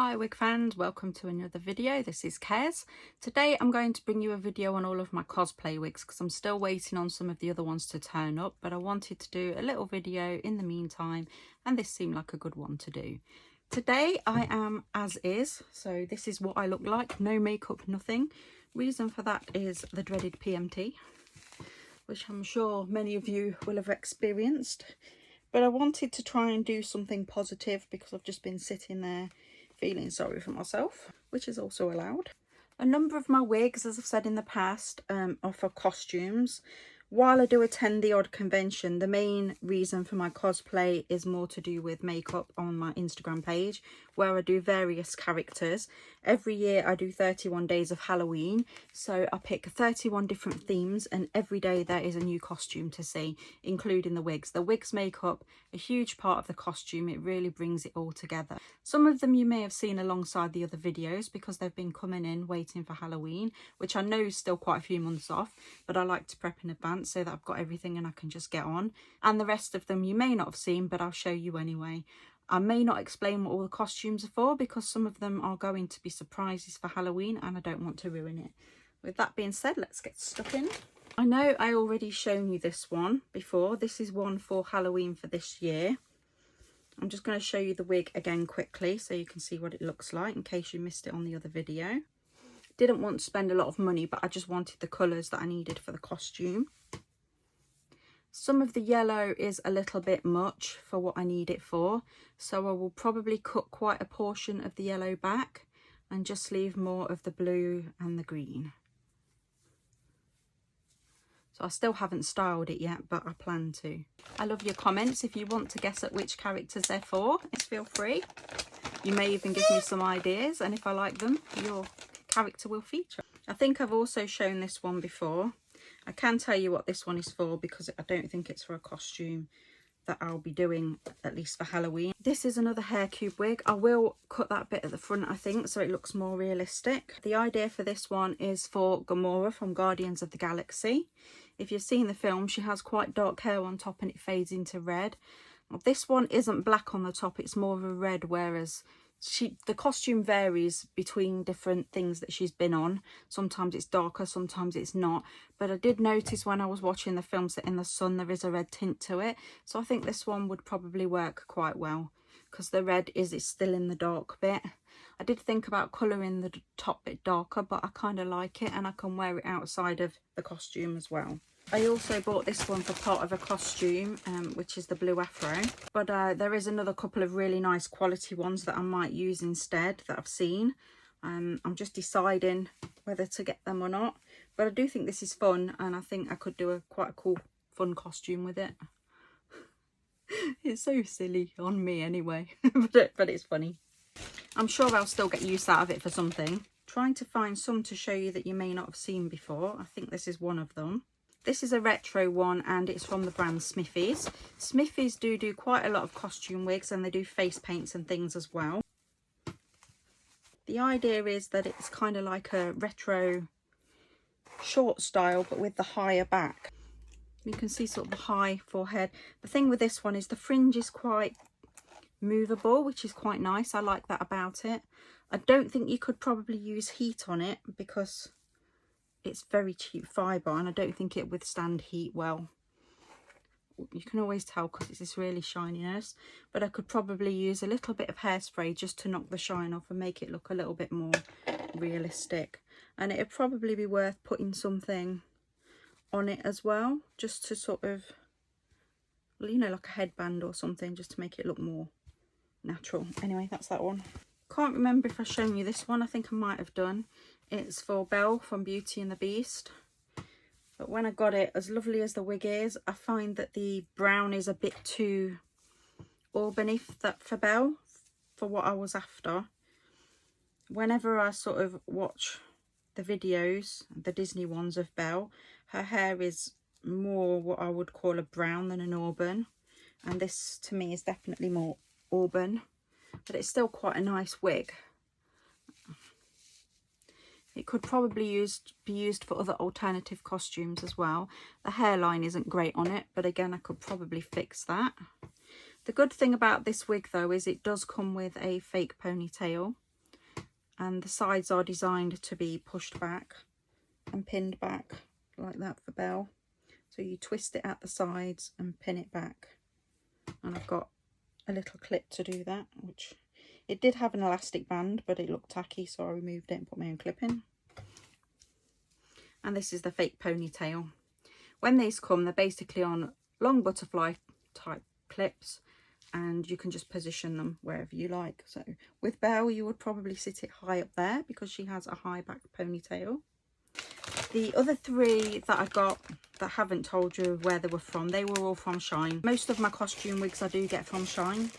Hi wig fans, welcome to another video. This is Kez. Today I'm going to bring you a video on all of my cosplay wigs because I'm still waiting on some of the other ones to turn up, but I wanted to do a little video in the meantime and this seemed like a good one to do. Today I am as is, so this is what I look like, no makeup, nothing. Reason for that is the dreaded PMT, which I'm sure many of you will have experienced, but I wanted to try and do something positive because I've just been sitting there feeling sorry for myself, which is also allowed. A number of my wigs, as I've said in the past, are for costumes. While I do attend the odd convention, the main reason for my cosplay is more to do with makeup on my Instagram page, where I do various characters. Every year I do 31 days of Halloween, so I pick 31 different themes and every day there is a new costume to see, including the wigs. The wigs make up a huge part of the costume. It really brings it all together. Some of them you may have seen alongside the other videos because they've been coming in waiting for Halloween, which I know is still quite a few months off, but I like to prep in advance so that I've got everything and I can just get on. And the rest of them you may not have seen, but I'll show you anyway. I may not explain what all the costumes are for because some of them are going to be surprises for Halloween and I don't want to ruin it. With that being said, let's get stuck in. I know I already shown you this one before. This is one for Halloween for this year. I'm just going to show you the wig again quickly so you can see what it looks like in case you missed it on the other video. Didn't want to spend a lot of money, but I just wanted the colours that I needed for the costume. Some of the yellow is a little bit much for what I need it for, so I will probably cut quite a portion of the yellow back and just leave more of the blue and the green. So I still haven't styled it yet, but I plan to. I love your comments. If you want to guess at which characters they're for, feel free. You may even give me some ideas, and if I like them, your character will feature. I think I've also shown this one before. I can tell you what this one is for because I don't think it's for a costume that I'll be doing, at least for Halloween. This is another hair cube wig. I will cut that bit at the front, I think, so it looks more realistic. The idea for this one is for Gamora from Guardians of the Galaxy. If you've seen the film, she has quite dark hair on top and it fades into red. This one isn't black on the top, it's more of a red, whereas the costume varies between different things that she's been on. Sometimes it's darker, sometimes it's not, but I did notice when I was watching the film set in the sun there is a red tint to it, so I think this one would probably work quite well because the red is still in the dark bit. I did think about colouring the top bit darker, but I kind of like it and I can wear it outside of the costume as well. I also bought this one for part of a costume, which is the blue afro. But there is another couple of really nice quality ones that I might use instead that I've seen. I'm just deciding whether to get them or not. But I do think this is fun and I think I could do quite a cool, fun costume with it. It's so silly on me anyway, but it's funny. I'm sure I'll still get use out of it for something. Trying to find some to show you that you may not have seen before. I think this is one of them. This is a retro one and it's from the brand Smithies. Smithies do quite a lot of costume wigs and they do face paints and things as well. The idea is that it's kind of like a retro short style but with the higher back. You can see sort of the high forehead. The thing with this one is the fringe is quite movable, which is quite nice. I like that about it. I don't think you could probably use heat on it because it's very cheap fibre and I don't think it withstand heat well. You can always tell because it's this really shininess, but I could probably use a little bit of hairspray just to knock the shine off and make it look a little bit more realistic. And it'd probably be worth putting something on it as well, just to sort of, you know, like a headband or something, just to make it look more natural. Anyway, that's that one. Can't remember if I've shown you this one. I think I might have done. It's for Belle from Beauty and the Beast. But when I got it, as lovely as the wig is, I find that the brown is a bit too auburny for Belle, for what I was after. Whenever I sort of watch the videos, the Disney ones of Belle, her hair is more what I would call a brown than an auburn. And this, to me, is definitely more auburn. But it's still quite a nice wig. It could probably be used for other alternative costumes as well. The hairline isn't great on it, but again, I could probably fix that. The good thing about this wig though is it does come with a fake ponytail. and the sides are designed to be pushed back and pinned back like that for Belle. So you twist it at the sides and pin it back, and I've got a little clip to do that, which it did have an elastic band but it looked tacky, so I removed it and put my own clip in. And this is the fake ponytail. When these come, they're basically on long butterfly type clips, and you can just position them wherever you like. So with Belle, you would probably sit it high up there because she has a high back ponytail. The other three that I got that I haven't told you where they were from, they were all from Shine. Most of my costume wigs I do get from Shine.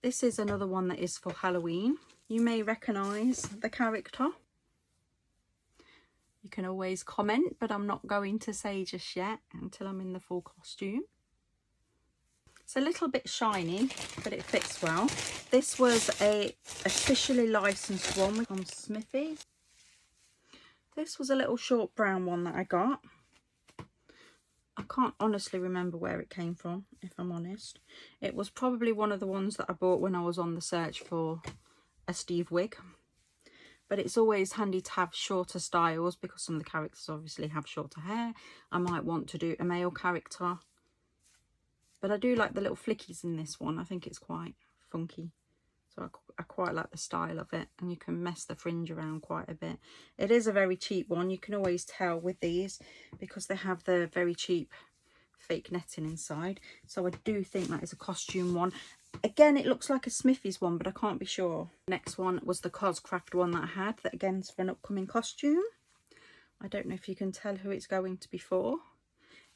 This is another one that is for Halloween. You may recognise the character. You can always comment, but I'm not going to say just yet until I'm in the full costume. It's a little bit shiny, but it fits well. This was a officially licensed one from Smithy. This was a little short brown one that I got. I can't honestly remember where it came from, if I'm honest. It was probably one of the ones that I bought when I was on the search for a Steve wig. But it's always handy to have shorter styles because some of the characters obviously have shorter hair. I might want to do a male character. But I do like the little flickies in this one. I think it's quite funky. So I quite like the style of it. And you can mess the fringe around quite a bit. It is a very cheap one. You can always tell with these because they have the very cheap fake netting inside. So I do think that is a costume one. Again, it looks like a Smithy's one, but I can't be sure. Next one was the Coscraft one that I had. That again is for an upcoming costume. I don't know if you can tell who it's going to be for.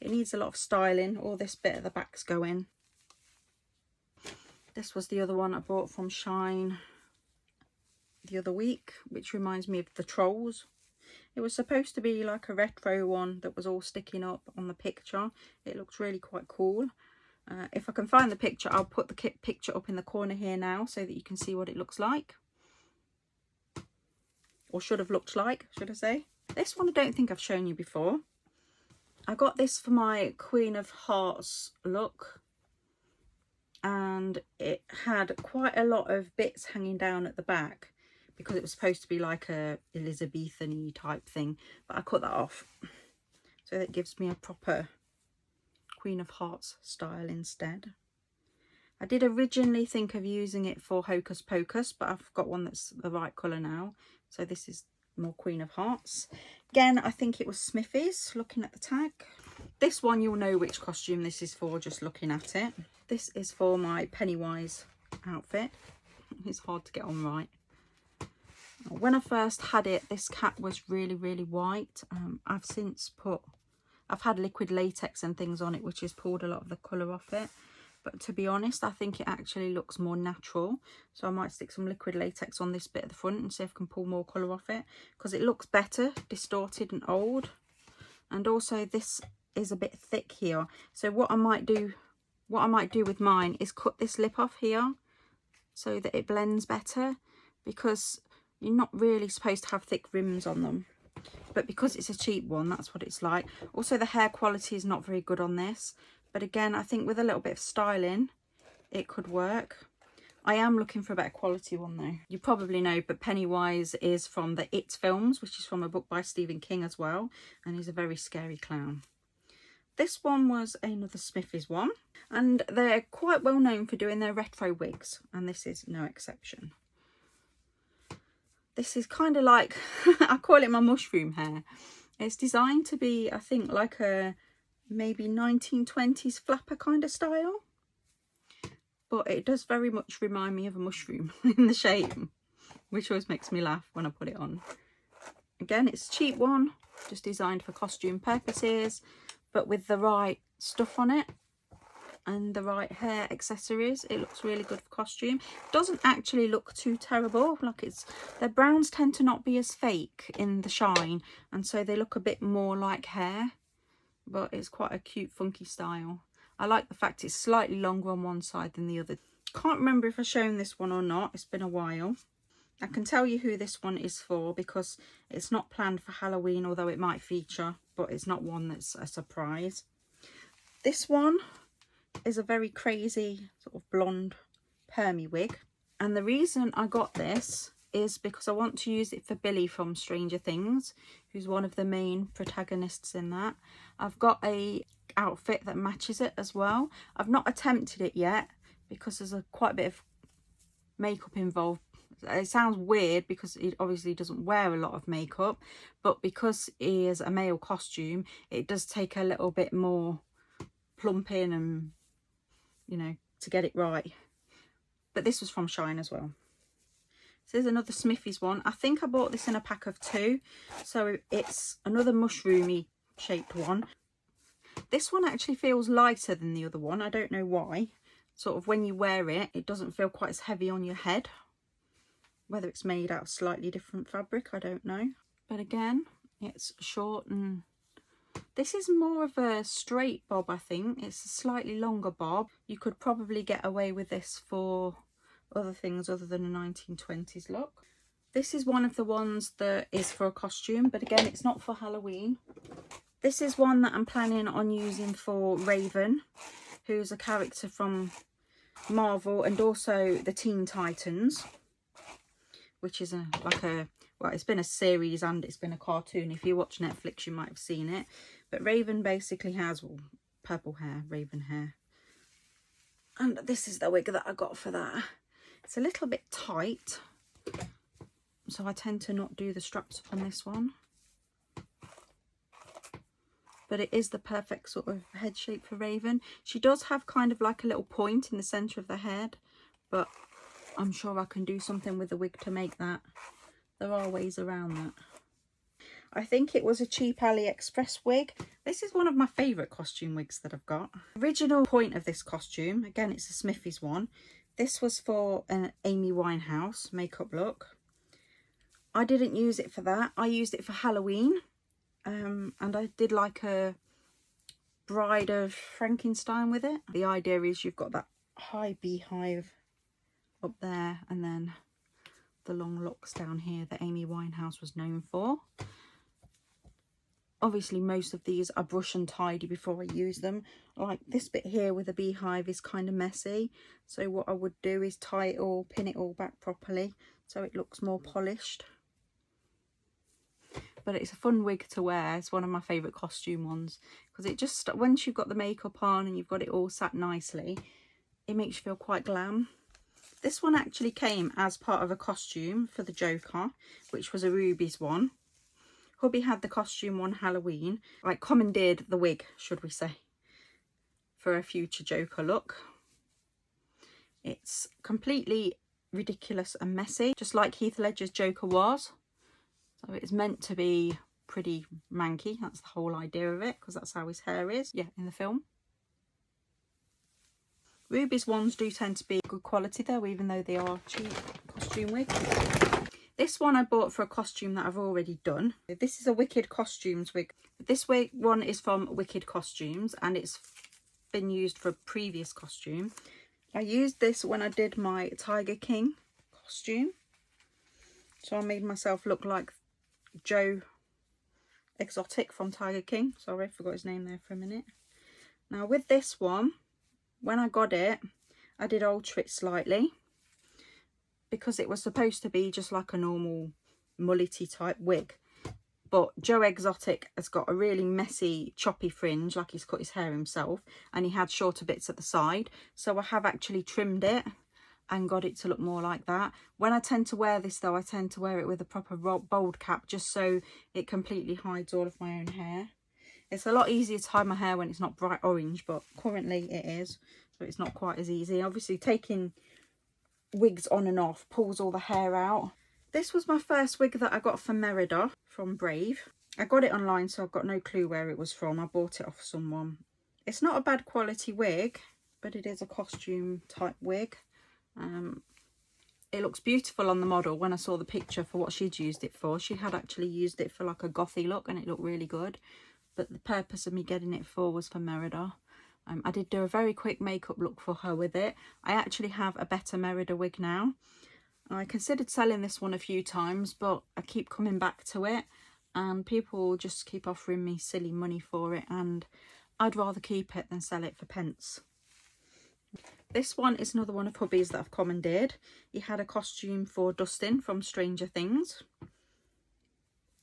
It needs a lot of styling. All this bit at the back's going. This was the other one I bought from Shine the other week, which reminds me of the Trolls. It was supposed to be like a retro one that was all sticking up on the picture. It looks really quite cool. If I can find the picture, I'll put the picture up in the corner here now so that you can see what it looks like. Or should have looked like, should I say. This one I don't think I've shown you before. I got this for my Queen of Hearts look. And it had quite a lot of bits hanging down at the back because it was supposed to be like a Elizabethan-y type thing. But I cut that off. So that gives me a proper Queen of Hearts style instead. I did originally think of using it for Hocus Pocus, but I've got one that's the right colour now. So this is more Queen of Hearts. Again, I think it was Smithy's, looking at the tag. This one, you'll know which costume this is for just looking at it. This is for my Pennywise outfit. It's hard to get on right. When I first had it, this cap was really, really white. I've had liquid latex and things on it, which has pulled a lot of the colour off it. But to be honest, I think it actually looks more natural. So I might stick some liquid latex on this bit at the front and see if I can pull more colour off it. Because it looks better, distorted and old. And also this is a bit thick here. So what I might do with mine is cut this lip off here so that it blends better. Because you're not really supposed to have thick rims on them. But because it's a cheap one, that's what it's like. Also, the hair quality is not very good on this. But again, I think with a little bit of styling, it could work. I am looking for a better quality one though. You probably know, but Pennywise is from the It films, which is from a book by Stephen King as well. And he's a very scary clown. This one was another Smithy's one. And they're quite well known for doing their retro wigs. And this is no exception. This is kind of like, I call it my mushroom hair. It's designed to be, I think, like a maybe 1920s flapper kind of style. But it does very much remind me of a mushroom in the shape, which always makes me laugh when I put it on. Again, it's a cheap one, just designed for costume purposes, but with the right stuff on it and the right hair accessories, it looks really good for costume. It doesn't actually look too terrible. Like their browns tend to not be as fake in the Shine, and so they look a bit more like hair, but it's quite a cute funky style. I like the fact it's slightly longer on one side than the other. Can't remember if I've shown this one or not. It's been a while. I can tell you who this one is for because it's not planned for Halloween, although it might feature, but it's not one that's a surprise. This one is a very crazy sort of blonde permy wig, and the reason I got this is because I want to use it for Billy from Stranger Things, who's one of the main protagonists in that. I've got a outfit that matches it as well. I've not attempted it yet because there's quite a bit of makeup involved. It sounds weird because he obviously doesn't wear a lot of makeup, but because he is a male costume, it does take a little bit more plumping and, you know, to get it right. But this was from Shine as well. So there's another Smithy's one. I think I bought this in a pack of 2. So it's another mushroomy shaped one. This one actually feels lighter than the other one. I don't know why. Sort of when you wear it, it doesn't feel quite as heavy on your head. Whether it's made out of slightly different fabric, I don't know. But again, it's short, and this is more of a straight bob, I think. It's a slightly longer bob. You could probably get away with this for other things other than a 1920s look. This is one of the ones that is for a costume, but again, it's not for Halloween. This is one that I'm planning on using for Raven, who's a character from Marvel and also the Teen Titans, which is well, it's been a series and it's been a cartoon. If you watch Netflix, you might have seen it. But Raven basically has, well, purple hair, raven hair. And this is the wig that I got for that. It's a little bit tight, so I tend to not do the straps up on this one. But it is the perfect sort of head shape for Raven. She does have kind of like a little point in the centre of the head, but I'm sure I can do something with the wig to make that. There are ways around that. I think it was a cheap AliExpress wig. This is one of my favourite costume wigs that I've got. Original point of this costume, again, it's a Smithy's one. This was for an Amy Winehouse makeup look. I didn't use it for that. I used it for Halloween. And I did like a Bride of Frankenstein with it. The idea is you've got that high beehive up there and then the long locks down here that Amy Winehouse was known for. Obviously most of these I brush and tidy before I use them. Like this bit here with a beehive is kind of messy, so what I would do is tie it all, pin it all back properly so it looks more polished. But it's a fun wig to wear. It's one of my favourite costume ones because it just, once you've got the makeup on and you've got it all sat nicely, it makes you feel quite glam. This one actually came as part of a costume for the Joker, which was a Ruby's one. Hubby had the costume on Halloween, like commandeered the wig, should we say, for a future Joker look. It's completely ridiculous and messy, just like Heath Ledger's Joker was. So it's meant to be pretty manky. That's the whole idea of it, because that's how his hair is, yeah, in the film. Ruby's ones do tend to be good quality though, even though they are cheap costume wigs. This one I bought for a costume that I've already done. This is a Wicked Costumes wig. This wig one is from Wicked Costumes and it's been used for a previous costume. I used this when I did my Tiger King costume. So I made myself look like Joe Exotic from Tiger King. Sorry, I forgot his name there for a minute. Now with this one, when I got it, I did alter it slightly because it was supposed to be just like a normal mullety type wig. But Joe Exotic has got a really messy choppy fringe, like he's cut his hair himself, and he had shorter bits at the side. So I have actually trimmed it and got it to look more like that. When I tend to wear this though, I tend to wear it with a proper bold cap just so it completely hides all of my own hair. It's a lot easier to hide my hair when it's not bright orange, but currently it is, so it's not quite as easy. Obviously taking wigs on and off pulls all the hair out. This was my first wig that I got from Merida from Brave. I got it online, so I've got no clue where it was from. I bought it off someone. It's not a bad quality wig, but it is a costume type wig. It looks beautiful on the model. When I saw the picture for what she'd used it for, she had actually used it for like a gothy look and it looked really good. But the purpose of me getting it for was for Merida. I did do a very quick makeup look for her with it. I actually have a better Merida wig now. I considered selling this one a few times, but I keep coming back to it and people just keep offering me silly money for it, and I'd rather keep it than sell it for pence. This one is another one of hubby's that I've commandeered. He had a costume for Dustin from Stranger Things.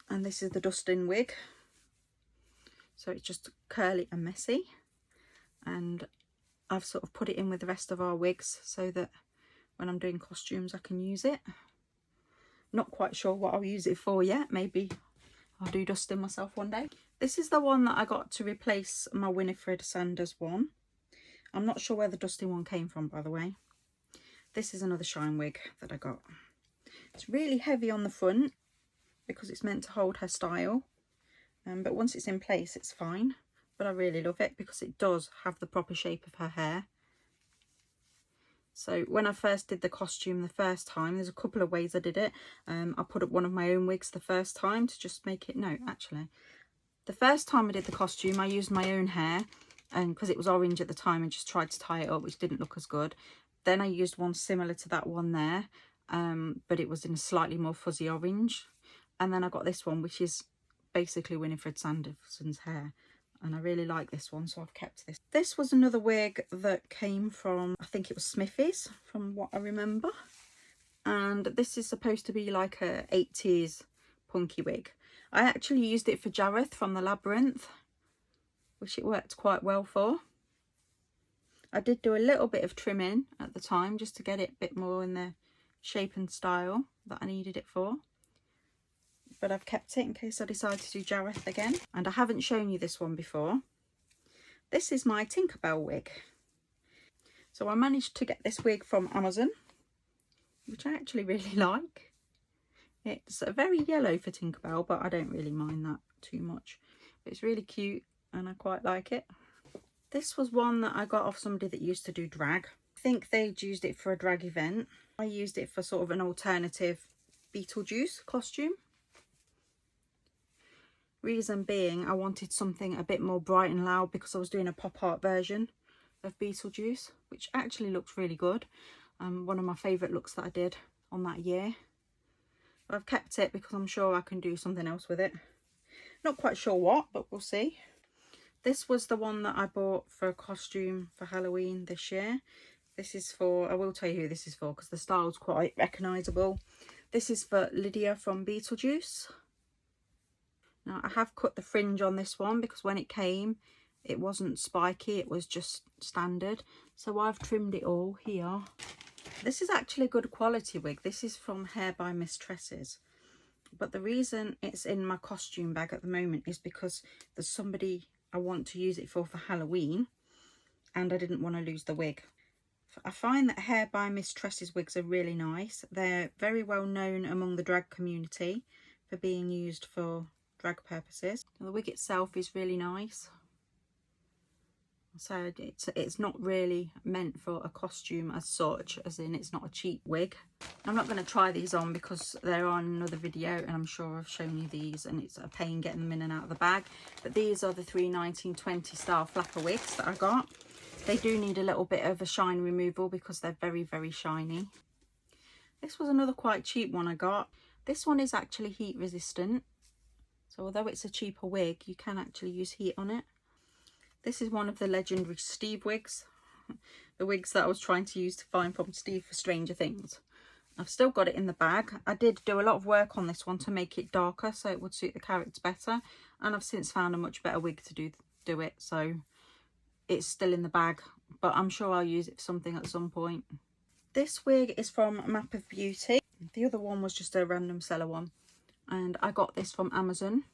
And this is the Dustin wig. So it's just curly and messy. And I've sort of put it in with the rest of our wigs so that when I'm doing costumes I can use it. Not quite sure what I'll use it for yet. Maybe I'll do Dustin myself one day. This is the one that I got to replace my Winifred Sanders one. I'm not sure where the Dustin one came from, by the way. This is another shine wig that I got. It's really heavy on the front because it's meant to hold her style. But once it's in place, it's fine. But I really love it because it does have the proper shape of her hair. So when I first did the costume the first time, there's a couple of ways I did it. I put up one of my own wigs the first time to just make it, no, actually. The first time I did the costume, I used my own hair, because it was orange at the time, and just tried to tie it up, which didn't look as good. Then I used one similar to that one there, but it was in a slightly more fuzzy orange. And then I got this one, which is basically Winifred Sanderson's hair. And I really like this one, so I've kept this. This was another wig that came from, I think it was Smithy's, from what I remember. And this is supposed to be like a 80s punky wig. I actually used it for Jareth from the Labyrinth, which it worked quite well for. I did do a little bit of trimming at the time just to get it a bit more in the shape and style that I needed it for. But I've kept it in case I decide to do Jareth again. And I haven't shown you this one before. This is my Tinkerbell wig. So I managed to get this wig from Amazon, which I actually really like. It's very yellow for Tinkerbell, but I don't really mind that too much. But it's really cute and I quite like it. This was one that I got off somebody that used to do drag. I think they'd used it for a drag event. I used it for sort of an alternative Beetlejuice costume. Reason being, I wanted something a bit more bright and loud because I was doing a pop art version of Beetlejuice, which actually looks really good. One of my favourite looks that I did on that year. But I've kept it because I'm sure I can do something else with it. Not quite sure what, but we'll see. This was the one that I bought for a costume for Halloween this year. This is for, I will tell you who this is for because the style's quite recognisable. This is for Lydia from Beetlejuice. Now I have cut the fringe on this one because when it came it wasn't spiky, it was just standard. So I've trimmed it all here. This is actually a good quality wig. This is from Hair by Miss Tresses. But the reason it's in my costume bag at the moment is because there's somebody I want to use it for Halloween and I didn't want to lose the wig. I find that Hair by Miss Tresses wigs are really nice. They're very well known among the drag community for being used for drag purposes. The wig itself is really nice. So it's not really meant for a costume as such, as in it's not a cheap wig. I'm not going to try these on because they're on another video and I'm sure I've shown you these and it's a pain getting them in and out of the bag. But these are the 3 1920 style flapper wigs that I got. They do need a little bit of a shine removal because they're very, very shiny. This was another quite cheap one I got. This one is actually heat resistant. So although it's a cheaper wig, you can actually use heat on it. This is one of the legendary Steve wigs. The wigs that I was trying to use to find from Steve for Stranger Things. I've still got it in the bag. I did do a lot of work on this one to make it darker so it would suit the character better. And I've since found a much better wig to do it. So it's still in the bag. But I'm sure I'll use it for something at some point. This wig is from Map of Beauty. The other one was just a random seller one. And I got this from Amazon.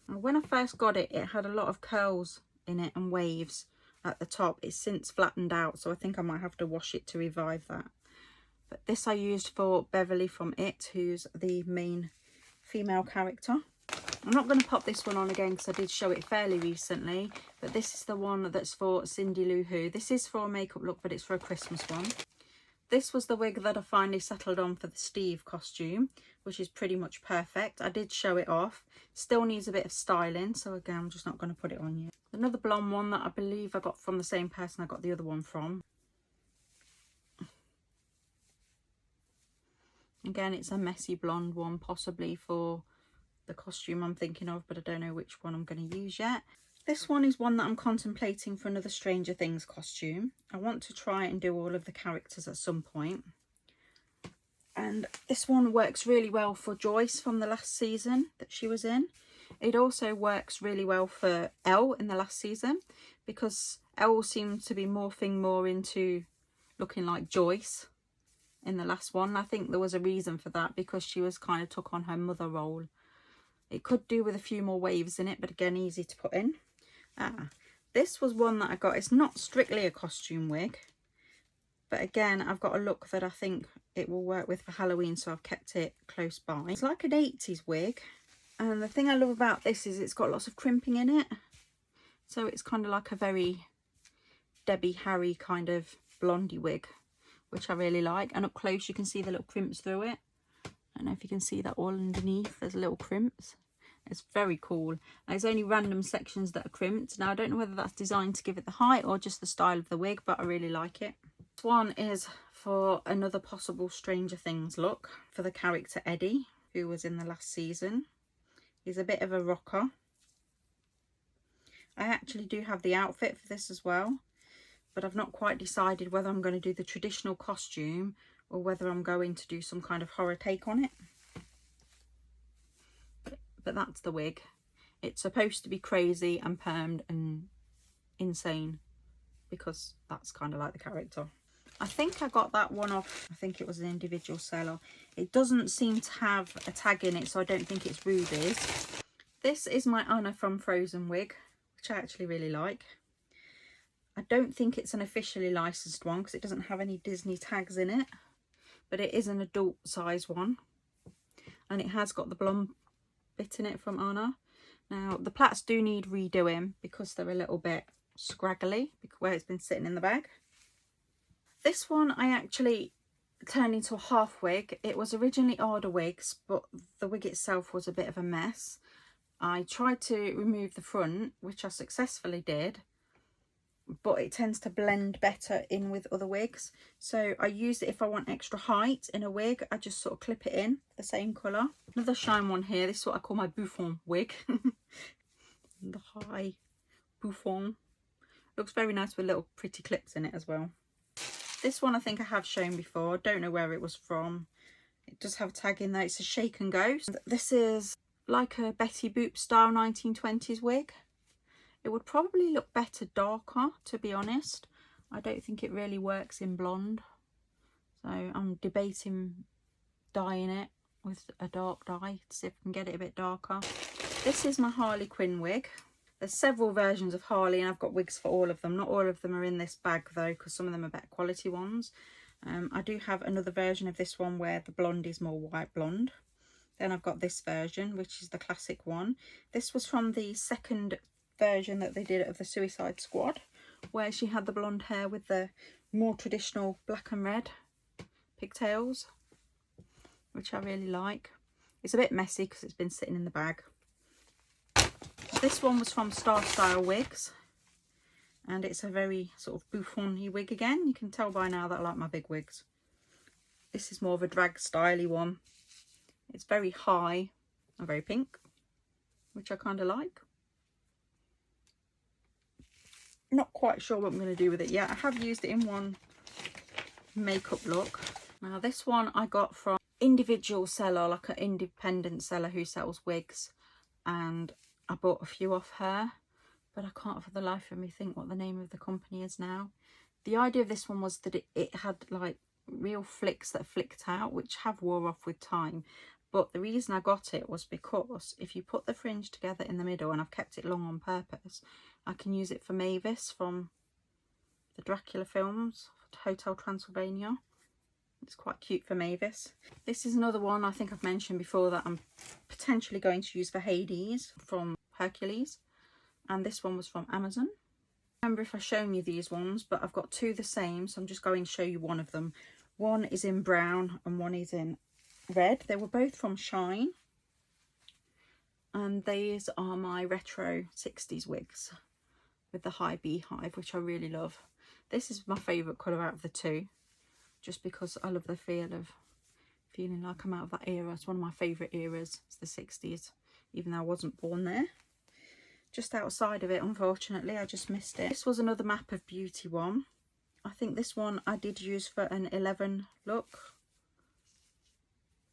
And when I first got it, it had a lot of curls in it and waves at the top. It's since flattened out, so I think I might have to wash it to revive that. But this I used for Beverly from It, who's the main female character. I'm not going to pop this one on again because I did show it fairly recently, but this is the one that's for Cindy Lou Who. This is for a makeup look, but it's for a Christmas one. This was the wig that I finally settled on for the Steve costume, which is pretty much perfect. I did show it off. Still needs a bit of styling, so again, I'm just not going to put it on yet. Another blonde one that I believe I got from the same person I got the other one from. Again, it's a messy blonde one, possibly for the costume I'm thinking of, but I don't know which one I'm going to use yet. This one is one that I'm contemplating for another Stranger Things costume. I want to try and do all of the characters at some point. And this one works really well for Joyce from the last season that she was in. It also works really well for Elle in the last season, because Elle seemed to be morphing more into looking like Joyce in the last one. I think there was a reason for that, because she was kind of took on her mother role. It could do with a few more waves in it, but again, easy to put in. This was one that I got. It's not strictly a costume wig, but again, I've got a look that I think it will work with for Halloween, so I've kept it close by. It's like an 80s wig, and the thing I love about this is it's got lots of crimping in it. So it's kind of like a very Debbie Harry kind of blondie wig, which I really like. And up close you can see the little crimps through it. I don't know if you can see that all underneath, there's little crimps. It's very cool. There's only random sections that are crimped. Now I don't know whether that's designed to give it the height or just the style of the wig, but I really like it. This one is for another possible Stranger Things look for the character Eddie, who was in the last season. He's a bit of a rocker. I actually do have the outfit for this as well, but I've not quite decided whether I'm going to do the traditional costume or whether I'm going to do some kind of horror take on it. But that's the wig. It's supposed to be crazy and permed and insane, because that's kind of like the character. I think I got that one off, I think it was an individual seller. It doesn't seem to have a tag in it, so I don't think it's Ruby's. This is my Anna from Frozen wig, which I actually really like. I don't think it's an officially licensed one because it doesn't have any Disney tags in it, but it is an adult size one, and it has got the blonde bit in it from Anna. Now the plaits do need redoing because they're a little bit scraggly where it's been sitting in the bag. This one I actually turned into a half wig. It was originally order wigs, but the wig itself was a bit of a mess. I tried to remove the front, which I successfully did, but it tends to blend better in with other wigs. So I use it if I want extra height in a wig. I just sort of clip it in the same colour. Another shine one here. This is what I call my bouffant wig. The high bouffant. Looks very nice with little pretty clips in it as well. This one I think I have shown before. Don't know where it was from. It does have a tag in there. It's a Shake and Go. This is like a Betty Boop style 1920s wig. It would probably look better darker, to be honest. I don't think it really works in blonde. So I'm debating dyeing it with a dark dye to see if I can get it a bit darker. This is my Harley Quinn wig. There's several versions of Harley and I've got wigs for all of them. Not all of them are in this bag though, because some of them are better quality ones. I do have another version of this one where the blonde is more white blonde. Then I've got this version, which is the classic one. This was from the second version that they did of the Suicide Squad, where she had the blonde hair with the more traditional black and red pigtails, which I really like. It's a bit messy because it's been sitting in the bag. This one was from Star Style Wigs, and it's a very sort of bouffant-y wig again. You can tell by now that I like my big wigs. This is more of a drag styly one. It's very high and very pink, which I kind of like. Not quite sure what I'm going to do with it yet. I have used it in one makeup look. Now this one I got from individual seller, like an independent seller who sells wigs, and I bought a few off her, but I can't for the life of me think what the name of the company is now. The idea of this one was that it had like real flicks that flicked out, which have wore off with time. But the reason I got it was because if you put the fringe together in the middle, and I've kept it long on purpose, I can use it for Mavis from the Dracula films, Hotel Transylvania. It's quite cute for Mavis. This is another one I think I've mentioned before that I'm potentially going to use for Hades from Hercules. And this one was from Amazon. I remember if I've shown you these ones, but I've got two the same, so I'm just going to show you one of them. One is in brown and one is in red. They were both from Shine. And these are my retro 60s wigs with the high beehive, which I really love. This is my favourite colour out of the two, just because I love the feel of feeling like I'm out of that era. It's one of my favourite eras. It's the 60s, even though I wasn't born there. just outside of it, unfortunately. I just missed it. This was another Map of Beauty one. I think this one I did use for an 11 look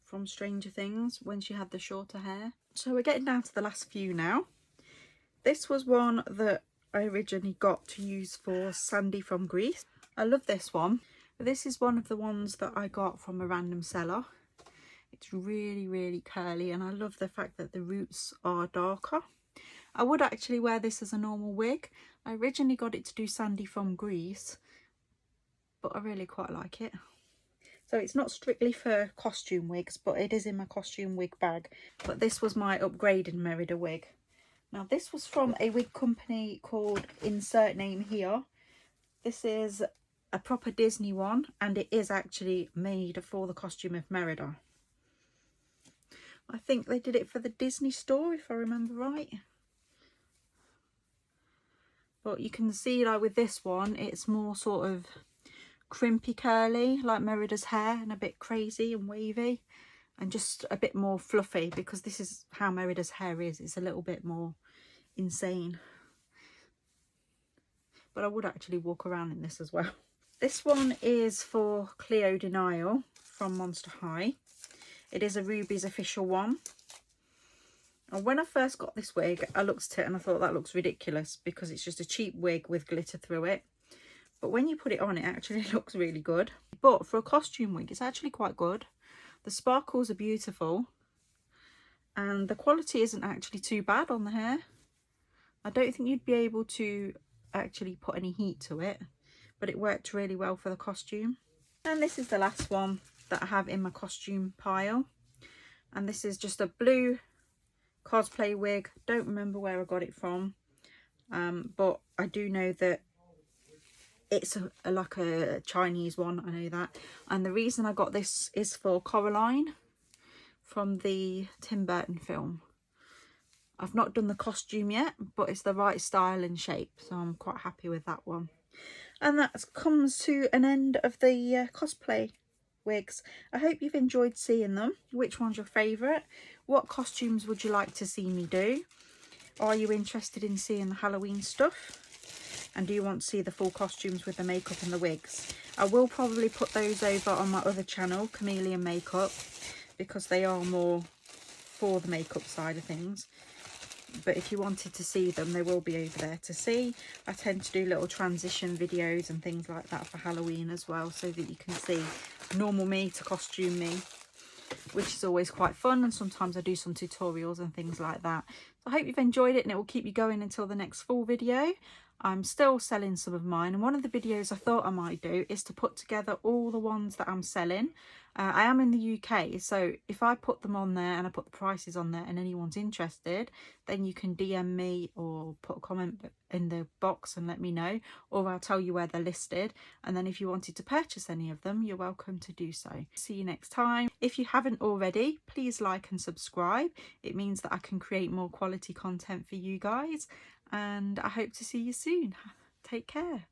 from Stranger Things when she had the shorter hair. So we're getting down to the last few now. This was one that I originally got to use for Sandy from Greece. I love this one. This is one of the ones that I got from a random seller. It's really, really curly, and I love the fact that the roots are darker. I would actually wear this as a normal wig. I originally got it to do Sandy from Greece, but I really quite like it. So it's not strictly for costume wigs, but it is in my costume wig bag. But this was my upgraded Merida wig. Now this was from a wig company called Insert Name Here. This is a proper Disney one, and it is actually made for the costume of Merida. I think they did it for the Disney store, if I remember right. But you can see, like with this one, it's more sort of crimpy curly, like Merida's hair, and a bit crazy and wavy, and just a bit more fluffy, because this is how Merida's hair is. It's a little bit more insane. But I would actually walk around in this as well. This one is for Cleo Denial from Monster High. It is a Ruby's official one. And when I first got this wig, I looked at it and I thought that looks ridiculous because it's just a cheap wig with glitter through it. But when you put it on, it actually looks really good. But for a costume wig, it's actually quite good. The sparkles are beautiful. And the quality isn't actually too bad on the hair. I don't think you'd be able to actually put any heat to it. But it worked really well for the costume. And this is the last one that I have in my costume pile. And this is just a blue cosplay wig. Don't remember where I got it from, but I do know that it's like a Chinese one. I know that. And the reason I got this is for Coraline from the Tim Burton film. I've not done the costume yet, but it's the right style and shape, so I'm quite happy with that one. And that comes to an end of the cosplay wigs. I hope you've enjoyed seeing them. Which one's your favourite? What costumes would you like to see me do? Are you interested in seeing the Halloween stuff? And do you want to see the full costumes with the makeup and the wigs? I will probably put those over on my other channel, Chameleon Makeup, because they are more for the makeup side of things. But if you wanted to see them, they will be over there to see. I tend to do little transition videos and things like that for Halloween as well, so that you can see normal me to costume me, which is always quite fun. And sometimes I do some tutorials and things like that. So I hope you've enjoyed it, and it will keep you going until the next full video. I'm still selling some of mine, and one of the videos I thought I might do is to put together all the ones that I'm selling. I am in the UK, so if I put them on there and I put the prices on there and anyone's interested, then you can DM me or put a comment in the box and let me know, or I'll tell you where they're listed. And then if you wanted to purchase any of them, you're welcome to do so. See you next time. If you haven't already, please like and subscribe. It means that I can create more quality content for you guys, and I hope to see you soon. Take care.